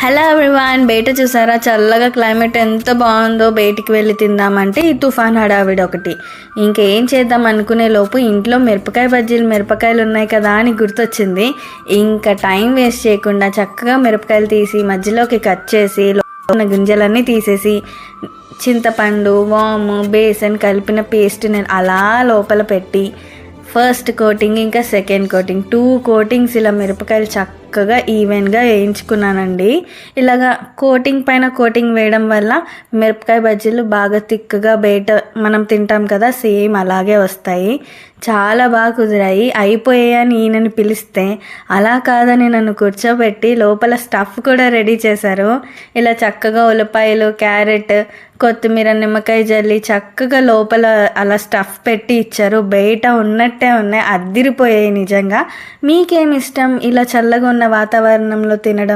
Hello everyone, బయట చూసారా చల్లగా క్లైమేట్ ఎంత బాగుందో. బయటికి వెళ్ళి తిందామంటే ఈ తుఫాన్ హడావిడి ఒకటి. ఇంకేం చేద్దాం అనుకునే లోపు ఇంట్లో మిరపకాయలు ఉన్నాయి కదా అని గుర్తొచ్చింది. ఇంకా టైం వేస్ట్ చేయకుండా చక్కగా మిరపకాయలు తీసి మధ్యలోకి కట్ చేసి ఉన్న గింజలన్నీ తీసేసి చింతపండు, వాము, బేసన్ కలిపిన పేస్ట్ నేను అలా లోపల పెట్టి ఫస్ట్ కోటింగ్ ఇంకా సెకండ్ కోటింగ్ 2 కోటింగ్స్ ఇలా మిరపకాయలు చక్కగా ఈవెన్గా వేయించుకున్నానండి. ఇలాగా కోటింగ్ పైన కోటింగ్ వేయడం వల్ల మిరపకాయ బజ్జీలు బాగా తిక్కగా బయట మనం తింటాం కదా, సేమ్ అలాగే వస్తాయి. చాలా బాగా కుదిరాయి. అయిపోయాయని ఈయనని పిలిస్తే అలా కాదని నన్ను కూర్చోబెట్టి లోపల స్టఫ్ కూడా రెడీ చేశారు. ఇలా చక్కగా ఉల్లిపాయలు, క్యారెట్, కొత్తిమీర, నిమ్మకాయ జల్లి చక్కగా లోపల అలా స్టఫ్ పెట్టి ఇచ్చారు. బయట ఉన్నట్టే ఉన్నాయి, అద్దిరిపోయాయి నిజంగా. మీకేమి ఇష్టం ఇలా చల్లగా ఉన్న వాతావరణంలో తినడం?